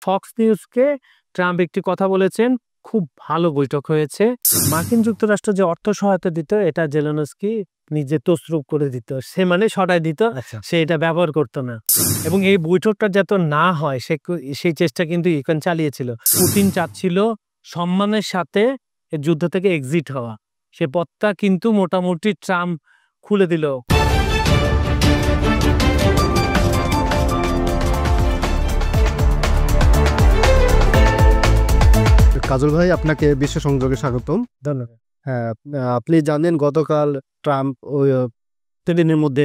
Fox নিউজকে Trump একটি কথা বলেছেন, খুব ভালো বৈঠক হয়েছে। মার্কিন যুক্তরাষ্ট্র যে অর্থ সহায়তা দিত এটা জেলেনস্কি নিজে তসরুপ করে দিত, সে মানে সরাই দিত, সে এটা ব্যবহার করতো না। এবং এই বৈঠকটা যাতে না হয় সেই চেষ্টা কিন্তু ইউক্রেন চালিয়েছিল। পুতিন চাচ্ছিল সম্মানের সাথে যুদ্ধ থেকে এক্সিট হওয়া, সে পথটা কিন্তু মোটামুটি ট্রাম্প খুলে দিল। কাজল ভাই, আপনাকে বিশ্ব সংযোগে স্বাগতম। ধন্যবাদ। হ্যাঁ, আপনি জানেন গতকাল ট্রাম্প ওই দিনের মধ্যে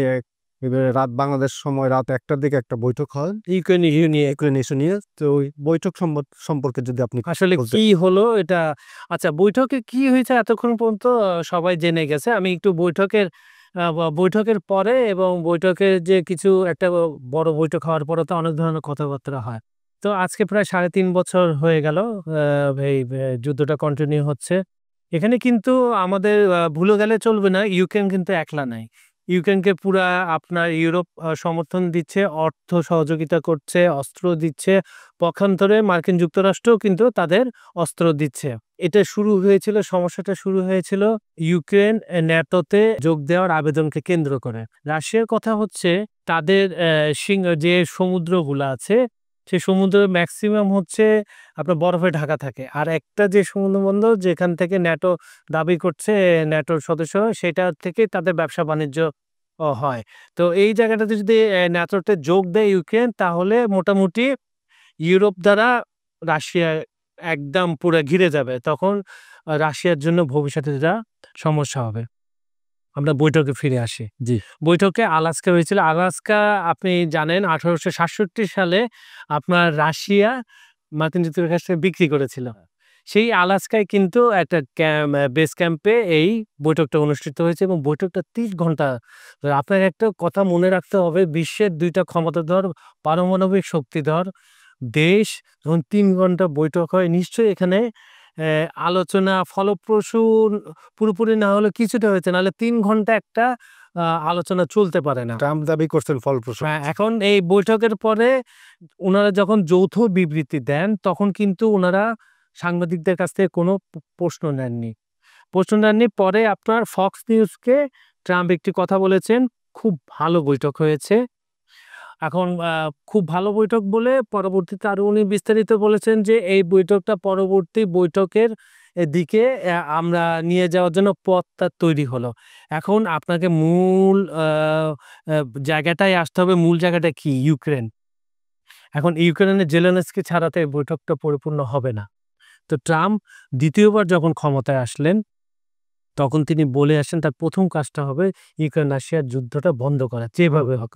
রাত বাংলাদেশ সময় রাত 1টার দিকে একটা বৈঠক হয় ইউক্রেন ইস্যু নিয়ে। তো ওই বৈঠক সম্পর্কে যদি আপনি আসলে কি হলো এটা, আচ্ছা বৈঠকে কি হয়েছে এতক্ষণ পর্যন্ত সবাই জেনে গেছে। আমি একটু বৈঠকের পরে এবং বৈঠকের যে কিছু একটা বড় বৈঠক হওয়ার পরে তো অনেক ধরনের কথাবার্তা হয়। তো আজকে প্রায় 3.5 বছর হয়ে গেল এই যুদ্ধটা কন্টিনিউ হচ্ছে। এখানে কিন্তু আমাদের ভুলে গেলে চলবে না, ইউক্রেন কিন্তু একলা নাই। ইউক্রেনকে পুরা আপনার ইউরোপ সমর্থন দিচ্ছে, অর্থ সহযোগিতা করছে, অস্ত্র দিচ্ছে। পক্ষান্তরে মার্কিন যুক্তরাষ্ট্রও কিন্তু তাদের অস্ত্র দিচ্ছে। সমস্যাটা শুরু হয়েছিল ইউক্রেন ন্যাটোতে যোগ দেওয়ার আবেদনকে কেন্দ্র করে। রাশিয়ার কথা হচ্ছে তাদের যে সমুদ্রগুলো আছে সেই সমুদ্রের ম্যাক্সিমাম হচ্ছে আপনার বরফে ঢাকা থাকে। আর একটা যে সমুদ্র বন্দর যেখান থেকে ন্যাটো দাবি করছে ন্যাটোর সদস্য, সেটা থেকে তাদের ব্যবসা বাণিজ্য হয়। তো এই জায়গাটাতে যদি ন্যাটোতে যোগ দেয় ইউক্রেন, তাহলে মোটামুটি ইউরোপ দ্বারা রাশিয়া একদম পুরো ঘিরে যাবে। তখন রাশিয়ার জন্য ভবিষ্যতে যা সমস্যা হবে। আমরা বৈঠকে ফিরে আসি। জি, বৈঠকে আলাস্কা হয়েছিল। আলাস্কা আপনি জানেন 1867 সালে আপনার রাশিয়া মার্কিন যুক্তরাষ্ট্রের কাছে বিক্রি করেছিল। সেই আলাস্কায় কিন্তু একটা বেস ক্যাম্পে এই বৈঠকটা অনুষ্ঠিত হয়েছে এবং বৈঠকটা 30 ঘন্টা। আপনার একটা কথা মনে রাখতে হবে, বিশ্বের 2টা ক্ষমতাধর পারমাণবিক শক্তিধর দেশ যখন 3 ঘন্টা বৈঠক হয়, নিশ্চয়ই এখানে আলোচনা ফলপ্রসূ পুরোপুরি না হলে কিছুটা হয়েছে, নাহলে 3 ঘন্টা একটা আলোচনা চলতে পারে না। ট্রাম্প দাবি করছেন ফলপ্রসূ। এখন এই বৈঠকের পরে ওনারা যখন যৌথ বিবৃতি দেন, তখন কিন্তু ওনারা সাংবাদিকদের কাছ থেকে কোনো প্রশ্ন নেননি। পরে আপনার ফক্স নিউজকে ট্রাম্প একটি কথা বলেছেন, খুব ভালো বৈঠক হয়েছে। এখন খুব ভালো বৈঠক বলে পরবর্তীতে আরো উনি বিস্তারিত বলেছেন যে এই বৈঠকটা পরবর্তী বৈঠকের দিকে আমরা নিয়ে যাওয়ার জন্য পথটা তৈরি হলো। এখন আপনাকে মূল জায়গাটায় আসতে হবে। মূল জায়গাটা কি? ইউক্রেন। এখন ইউক্রেনের জেলেনস্কি ছাড়াতে বৈঠকটা পরিপূর্ণ হবে না। তো ট্রাম্প দ্বিতীয়বার যখন ক্ষমতায় আসলেন, তখন তিনি বলে আসেন তার প্রথম কাজটা হবে ইউক্রেন রাশিয়ার যুদ্ধটা বন্ধ করা, যেভাবে হোক।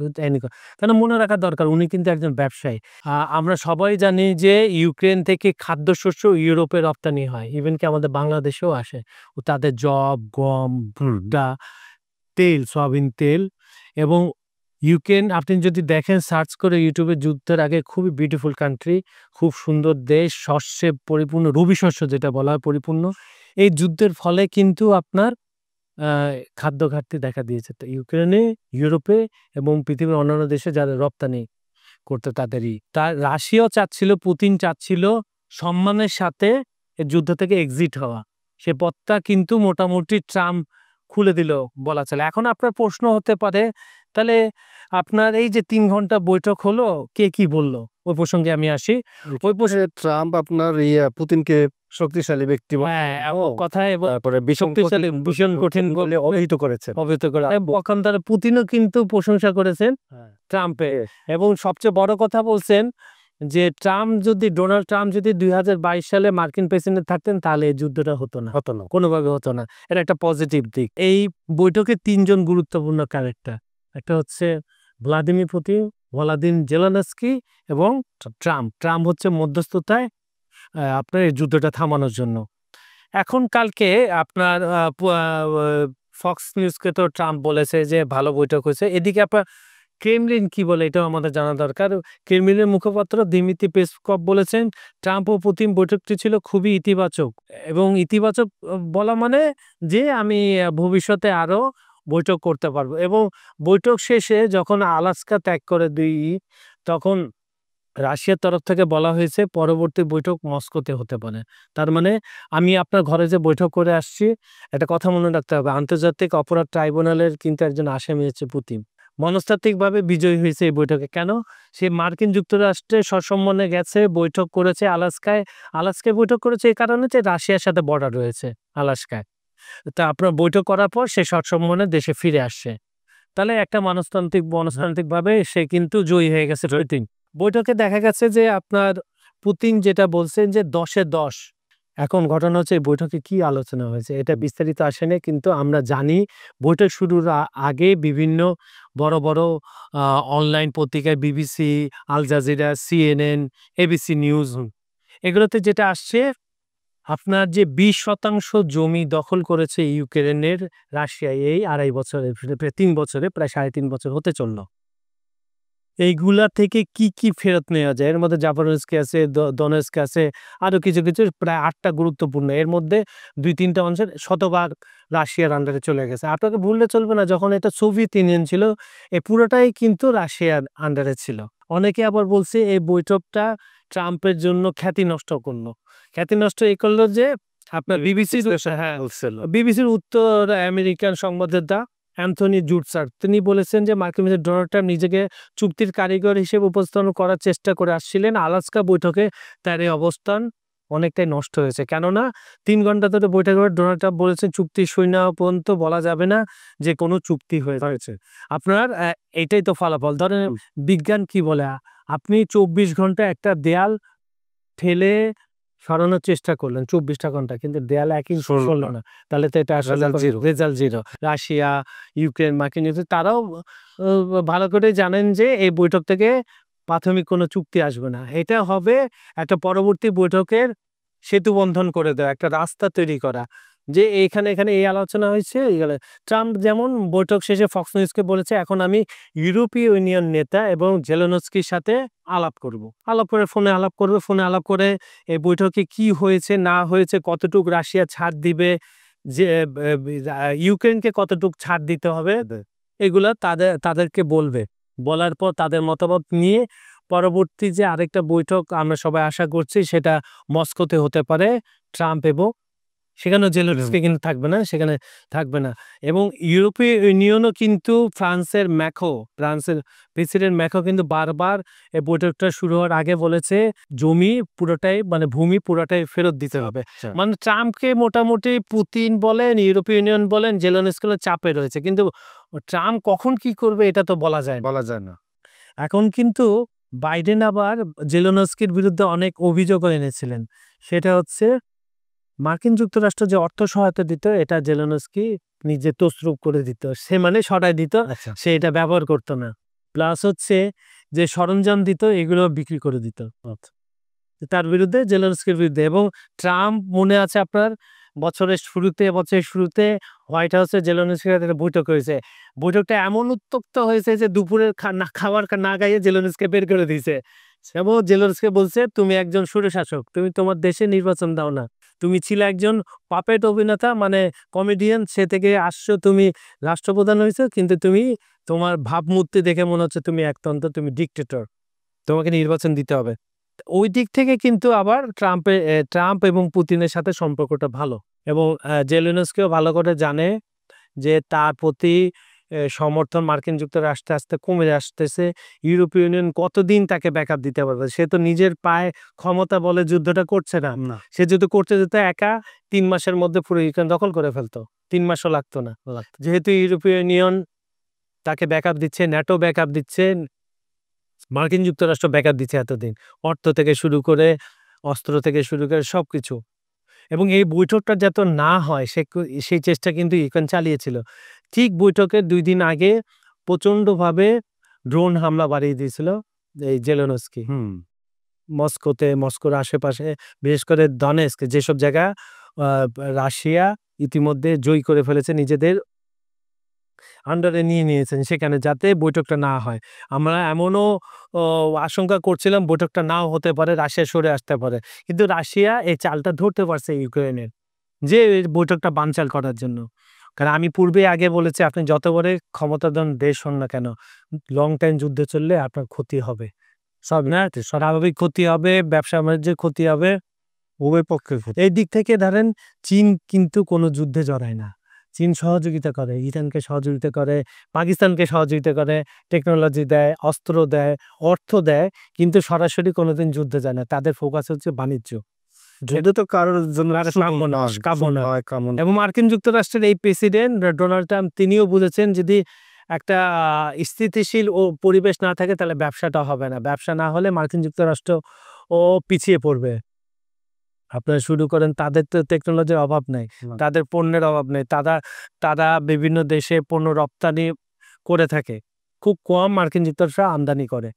কেন মনে রাখা দরকার, উনি কিন্তু একজন ব্যবসায়ী। আমরা সবাই জানি যে ইউক্রেন থেকে খাদ্যশস্য ইউরোপে রপ্তানি হয়, ইভেন কি আমাদের বাংলাদেশেও আসে। তাদের যব, গম, ভুট্টা, তেল, সয়াবিন তেল। এবং ইউক্রেন আপনি যদি দেখেন সার্চ করে ইউটিউবে, যুদ্ধের আগে খুবই বিউটিফুল কান্ট্রি, খুব সুন্দর দেশ, শস্যে পরিপূর্ণ, রবি শস্য যেটা বলা হয় পরিপূর্ণ। এই যুদ্ধের ফলে কিন্তু আপনার খাদ্য ঘাটতি দেখা দিয়েছে। তো ইউক্রেনে, ইউরোপে এবং পৃথিবীর অন্যান্য দেশে যারা রপ্তানি করতে তাদেরই। তার রাশিয়াও চাচ্ছিল, পুতিন চাচ্ছিল সম্মানের সাথে যুদ্ধ থেকে এক্সিট হওয়া, সে পথটা কিন্তু মোটামুটি ট্রাম্প খুলে দিল বলা চলে। এখন আপনার প্রশ্ন হতে পারে, তাহলে আপনার এই যে 3 ঘন্টা বৈঠক হলো, কে কি বললো? ওই প্রসঙ্গে আমি আসি। ওই প্রশ্নে ট্রাম্প আপনার পুতিনকে শক্তিশালী ব্যক্তি কথায় শক্তিশালী, ভীষণ কঠিন বলে অবহিত করেছেন। পক্ষান্তরে পুতিনও কিন্তু প্রশংসা করেছেন ট্রাম্পের। এবং সবচেয়ে বড় কথা বলছেন যে ডোনাল্ড ট্রাম্প যদি 2022 সালে মার্কিন প্রেসিডেন্ট থাকতেন, তাহলে এই যুদ্ধটা হতো না, কোনোভাবে হতো না। এটা একটা পজিটিভ দিক। এই বৈঠকে 3 জন গুরুত্বপূর্ণ ক্যারেক্টার, একটা হচ্ছে ভ্লাদিমির পুতিন, ভলোদিমির জেলেনস্কি এবং ট্রাম্প হচ্ছে মধ্যস্থতায় আপনার এই যুদ্ধটা থামানোর জন্য। এখন কালকে আপনার ফক্স নিউজকে তো ট্রাম্প বলেছে যে ভালো বৈঠক হয়েছে। এদিকে আপনার ক্রেমলিন কি বলে এটাও আমাদের জানা দরকার। ক্রেমলিনের মুখপাত্র দিমিত্রি পেসকভ বলেছেন ট্রাম্প ও পুতিন বৈঠকটি ছিল খুবই ইতিবাচক। এবং ইতিবাচক বলা মানে যে আমি ভবিষ্যতে আরো বৈঠক করতে পারবো। এবং বৈঠক শেষে যখন আলাস্কা ত্যাগ করে তখন রাশিয়ার তরফ থেকে বলা হয়েছে পরবর্তী বৈঠক মস্কোতে হতে পারে। তার মানে আমি আপনার ঘরে যে বৈঠক করে আসছি, একটা কথা মনে রাখতে হবে, আন্তর্জাতিক অপরাধ ট্রাইব্যুনালের কিন্তু একজন আসামি হচ্ছে পুতিন। মনস্তাত্ত্বিকভাবে বিজয়ী হয়েছে এই বৈঠকে। কেন? সে মার্কিন যুক্তরাষ্ট্রে সসম্মানে গেছে, বৈঠক করেছে আলাস্কায়। আলাস্কায় বৈঠক করেছে এই কারণে যে রাশিয়ার সাথে বর্ডার রয়েছে আলাস্কায়। তা আপনার বৈঠক করার পর সে সসম্মানে দেশে ফিরে আসছে। তাহলে একটা মনস্তান্ত্রিকভাবে সে কিন্তু জয়ী হয়ে গেছে পুতিন। বৈঠকে দেখা গেছে যে আপনার পুতিন যেটা বলছেন যে 10-এ 10। এখন ঘটনা হচ্ছে এই বৈঠকে কি আলোচনা হয়েছে এটা বিস্তারিত আসেনি, কিন্তু আমরা জানি বৈঠক শুরুর আগে বিভিন্ন বড় বড় অনলাইন পত্রিকায় BBC, Al Jazeera, CNN, ABC news এগুলোতে যেটা আসছে, আপনার যে 20% জমি দখল করেছে ইউক্রেনের রাশিয়া এই 2.5 বছরে, প্রায় 3 বছরে, প্রায় 3.5 বছর হতে চলল। এইগুলা থেকে কি কি ফেরত নেওয়া যায়? এর মধ্যে জাপোরিজস্কি আছে, দনেস্ক আছে, আরো কিছু কিছু প্রায় 8টা গুরুত্বপূর্ণ। এর মধ্যে 2-3টা অঞ্চল শতভাগ রাশিয়ার আন্ডারে চলে গেছে। আপনাকে ভুললে চলবে না, যখন এটা সোভিয়েত ইউনিয়ন ছিল এই পুরোটাই কিন্তু রাশিয়ার আন্ডারে ছিল। অনেকে আবার বলছে এই বৈঠকটা ট্রাম্পের জন্য খ্যাতি নষ্ট করলো। খ্যাতি নষ্ট এই করলো যে আপনার বিবিসির উত্তর আমেরিকান সংবাদদাতা অ্যান্থনি জুটসার তিনি বলেছেন যে মার্কিন প্রেসিডেন্ট ডোনাল্ড ট্রাম্প নিজেকে চুক্তির কারিগর হিসেবে উপস্থাপন করার চেষ্টা করে আসছিলেন। আলাস্কা বৈঠকে তার এই অবস্থান অনেকটাই নষ্ট হয়েছে। কেননা 3 ঘন্টা ধরে বৈঠক করে ডোনাল্ড ট্রাম্প বলেছেন চুক্তি সই না হওয়া পর্যন্ত বলা যাবে না যে কোনো চুক্তি হয়েছে। আপনার এটাই তো ফলাফল। ধরেন বিজ্ঞান কি বলে, আপনি 24 ঘন্টা একটা দেয়াল ঠেলে সরানোর চেষ্টা করলেন 24টা ঘন্টা, কিন্তু দেয়াল একই সরল না। তাহলে তো এটা আসলে রেজাল্ট জিরো। রাশিয়া, ইউক্রেন, মার্কিন যুক্তরাষ্ট্র তারাও ভালো করে জানেন যে এই বৈঠক থেকে প্রাথমিক কোনো চুক্তি আসবে না। এটা হবে একটা পরবর্তী বৈঠকের সেতু বন্ধন করে দেওয়া, একটা রাস্তা তৈরি করা, যে এখানে এই আলোচনা হয়েছে। ট্রাম্প যেমন বৈঠক শেষে ফক্স নিউজকে বলেছে এখন আমি ইউরোপীয় ইউনিয়ন নেতা এবং জেলেনস্কির সাথে আলাপ করব। ফোনে আলাপ করে এই বৈঠকে কি হয়েছে না হয়েছে, কতটুকু রাশিয়া ছাড় দিবে, যে ইউক্রেনকে কতটুকু ছাড় দিতে হবে, এগুলা তাদেরকে বলবে। বলার পর তাদের মতামত নিয়ে পরবর্তী যে আরেকটা বৈঠক আমরা সবাই আশা করছি সেটা মস্কোতে হতে পারে ট্রাম্প এবং সেখানেও জেলেনস্কি কিন্তু থাকবে না এবং ইউরোপীয় ইউনিয়নও কিন্তু ফ্রান্সের প্রেসিডেন্ট ম্যাক্রো কিন্তু বারবার এই বৈঠকটা শুরু হওয়ার আগে বলেছে ভূমি পুরোটাই ফেরত দিতে হবে। মানে ট্রাম্পকে মোটামুটি পুতিন বলেন, ইউরোপীয় ইউনিয়ন বলেন, জেলেনস্কি চাপে রয়েছে, কিন্তু ট্রাম্প কখন কি করবে এটা তো বলা যায় না। এখন কিন্তু বাইডেন আবার জেলেনস্কির বিরুদ্ধে অনেক অভিযোগও এনেছিলেন। সেটা হচ্ছে মার্কিন যুক্তরাষ্ট্র যে অর্থ সহায়তা দিত এটা জেলেনস্কি নিজে তছরূপ করে দিত, সে মানে সরাই দিত, সে এটা ব্যবহার করতো না। প্লাস হচ্ছে যে সরঞ্জাম দিত এগুলো বিক্রি করে দিত তার বিরুদ্ধে, জেলেনস্কির বিরুদ্ধে। এবং ট্রাম্প মনে আছে আপনার বছরের শুরুতে হোয়াইট হাউসে জেলেনস্কির সাথে বৈঠক হয়েছে। বৈঠকটা এমন উত্তপ্ত হয়েছে যে দুপুরের খাবার না গাইয়ে জেলেনস্কি বের করে দিয়েছে এবং জেলেনস্কি বলছে তুমি একজন স্বৈরশাসক, তুমি তোমার দেশে নির্বাচন দাও না, তুমি ছিলে একজন পাপেট অভিনেতা মানে কমেডিয়ান, সে থেকে আসছো, তুমি রাষ্ট্রপ্রধান হয়েছো, কিন্তু তুমি তোমার ভাবমূর্তি দেখে মনে হচ্ছে তুমি একতন্ত্র, তুমি ডিক্টেটর, তোমাকে নির্বাচন দিতে হবে। ওই দিক থেকে কিন্তু আবার ট্রাম্প এবং পুতিনের সাথে সম্পর্কটা ভালো এবং জেলেনস্কিও ভালো করে জানে যে তার প্রতি সমর্থন মার্কিন যুক্তরাষ্ট্র আস্তে কমে আসতেছে। ইউরোপীয় ইউনিয়ন কতদিন তাকে ব্যাকআপ দিতে পারবে? সে তো নিজের পায়ে ক্ষমতা বলে যুদ্ধটা করছে না। সে যদি করতে যেত একা 3 মাসের মধ্যে পুরো ইউক্রেন দখল করে ফেলতো, 3 মাসও লাগতো না। যেহেতু ইউরোপীয় ইউনিয়ন তাকে ব্যাকআপ দিচ্ছে, ন্যাটো ব্যাকআপ দিচ্ছে, মার্কিন যুক্তরাষ্ট্র ব্যাকআপ দিচ্ছে এতদিন, অর্থ থেকে শুরু করে অস্ত্র থেকে শুরু করে সবকিছু। এবং এই বৈঠকটা যাতে না হয় সেই চেষ্টা কিন্তু ইউক্রেন চালিয়েছিল। ঠিক বৈঠকের 2 দিন আগে প্রচণ্ডভাবে ড্রোন হামলা বাড়িয়ে দিয়েছিল এই জেলেনস্কি মস্কোর আশেপাশে, বিশেষ করে দনেস্ক, যেসব জায়গা রাশিয়া ইতিমধ্যে জয় করে ফেলেছে, নিজেদের আন্ডারে নিয়েছেন সেখানে, যাতে বৈঠকটা না হয়। আমরা এমনও আশঙ্কা করছিলাম বৈঠকটা নাও হতে পারে, রাশিয়া সরে আসতে পারে, কিন্তু রাশিয়া এই চালটা ধরতে পারছে ইউক্রেনের, যে বৈঠকটা বানচাল করার জন্য। কারণ আমি আগে বলেছি আপনি যত বড় ক্ষমতাধর দেশ হন না কেন, লং টাইম যুদ্ধ চললে আপনার ক্ষতি হবে, সব না স্বাভাবিক ক্ষতি হবে, ব্যবসা বাণিজ্যের ক্ষতি হবে, উভয় পক্ষের ক্ষতি। এই দিক থেকে ধরেন চীন কিন্তু কোনো যুদ্ধে জড়ায় না। চীন সহযোগিতা করে, ইরানকে সহযোগিতা করে, পাকিস্তানকে সহযোগিতা করে, টেকনোলজি দেয়, অস্ত্র দেয়, অর্থ দেয়, কিন্তু সরাসরি কোনোদিন যুদ্ধে যায় না। তাদের ফোকাস হচ্ছে বাণিজ্য। যুদ্ধ তো কারোর জন্য কাম্য না, কাম্য না। কামনা। এবং মার্কিন যুক্তরাষ্ট্রের এই প্রেসিডেন্ট ডোনাল্ড ট্রাম্প তিনিও বুঝেছেন যদি একটা স্থিতিশীল ও পরিবেশ না থাকে তাহলে ব্যবসাটা হবে না। ব্যবসা না হলে মার্কিন যুক্তরাষ্ট্র ও পিছিয়ে পড়বে। আপনারা শুরু করেন, তাদের তো টেকনোলজির অভাব নাই, তাদের পণ্যের অভাব নেই, তারা তারা বিভিন্ন দেশে পণ্য রপ্তানি করে থাকে, খুব কম মার্কিন যুক্তরাষ্ট্র আমদানি করে।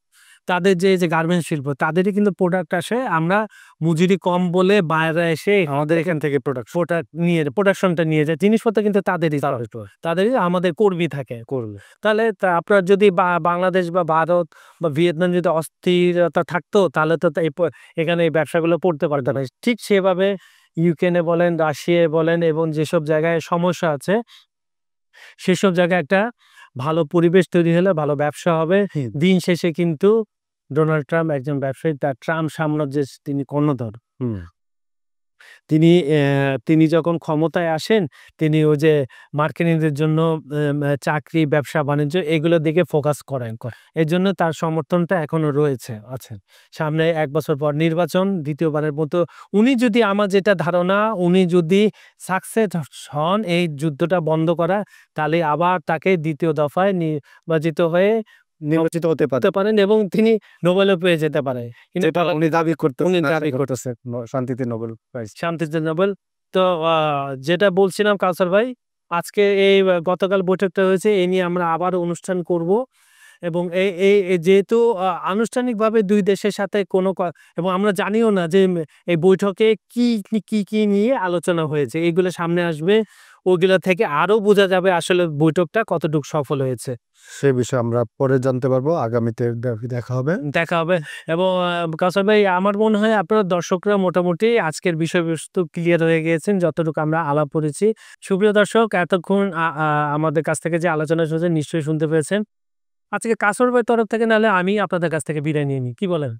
তাদের যে গার্মেন্টস শিল্প, তাদেরই কিন্তু প্রোডাক্ট আসে, আমরা মজুরি কম বলে বাইরে এসে আমাদের এখান থেকে প্রোডাকশনটা নিয়ে যায়, জিনিসপত্র কিন্তু তাদেরই আমাদের কর্মী থাকে করবে। তাহলে আপনার যদি বাংলাদেশ বা ভারত বা ভিয়েতনাম যদি অস্থিরতা থাকতো তাহলে তো এখানে এই ব্যবসাগুলো পড়তে পারতো না। ঠিক সেভাবে ইউক্রেনে বলেন, রাশিয়ায় বলেন, এবং যেসব জায়গায় সমস্যা আছে সেসব জায়গায় একটা ভালো পরিবেশ তৈরি হলে ভালো ব্যবসা হবে। দিন শেষে কিন্তু ডোনাল্ড ট্রাম্প একজন ব্যবসায়ী, তার ট্রাম্প সাম্রাজ্যের তিনি কর্ণধর। তিনি যখন ক্ষমতায় আসেন তিনি ওই যে মার্কিনীদের জন্য চাকরি, ব্যবসা বাণিজ্য এগুলোর দিকে ফোকাস করেন। এর জন্য তার সমর্থনটা এখনো রয়েছে আছে। সামনে 1 বছর পর নির্বাচন, দ্বিতীয়বারের মতো উনি যদি, আমার যেটা ধারণা, উনি যদি সাকসেস হন এই যুদ্ধটা বন্ধ করা, তাহলে আবার তাকে দ্বিতীয় দফায় নির্বাচিত হয়ে নির্বাচিত হতে পারেন এবং তিনি নোবেলও পেয়ে যেতে পারে। কিন্তু উনি দাবি উনি দাবি করতেছে শান্তিতে নোবেল প্রাইজ। শান্তিতে নোবেল। তো যেটা বলছিলাম কাউসার ভাই, আজকে এই গতকাল বৈঠকটা হয়েছে, এই নিয়ে আমরা আবার অনুষ্ঠান করব এবং এই যেহেতু আনুষ্ঠানিকভাবে 2 দেশের সাথে কোনো এবং আমরা জানিও না যে এই বৈঠকে কি নিয়ে আলোচনা হয়েছে, এগুলো সামনে আসবে, ওইগুলো থেকে আরো বোঝা যাবে আসলে বৈঠকটা কতটুকু সফল হয়েছে। সে বিষয়ে আমরা পরে জানতে পারবো, আগামীতে দেখা হবে। এবং কাউসার ভাই, আমার মনে হয় আপনার দর্শকরা মোটামুটি আজকের বিষয়বস্তু ক্লিয়ার হয়ে গিয়েছেন যতটুকু আমরা আলাপ করেছি। সুপ্রিয় দর্শক, এতক্ষণ আমাদের কাছ থেকে যে আলোচনা শুনছেন নিশ্চয়ই শুনতে পেয়েছেন। আজকে কাউসার ভাইয়ের তরফ থেকে নাহলে আমি আপনাদের কাছ থেকে বিদায় নিয়ে নিই, কি বলেন?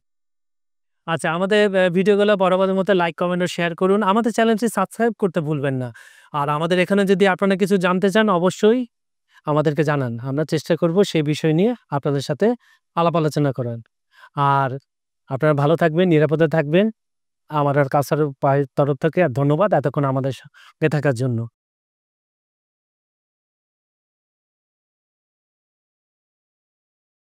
আচ্ছা, আমাদের ভিডিওগুলো বরাবরের মতো লাইক, কমেন্ট ও শেয়ার করুন। আমাদের চ্যানেলটি সাবস্ক্রাইব করতে ভুলবেন না। আর আমাদের এখানে যদি আপনারা কিছু জানতে চান অবশ্যই আমাদেরকে জানান, আমরা চেষ্টা করব সেই বিষয় নিয়ে আপনাদের সাথে আলাপ আলোচনা করার। আর আপনারা ভালো থাকবেন, নিরাপদে থাকবেন। আমার আর কাউসার ভাইয়ের তরফ থেকে ধন্যবাদ এতক্ষণ আমাদের সঙ্গে থাকার জন্য।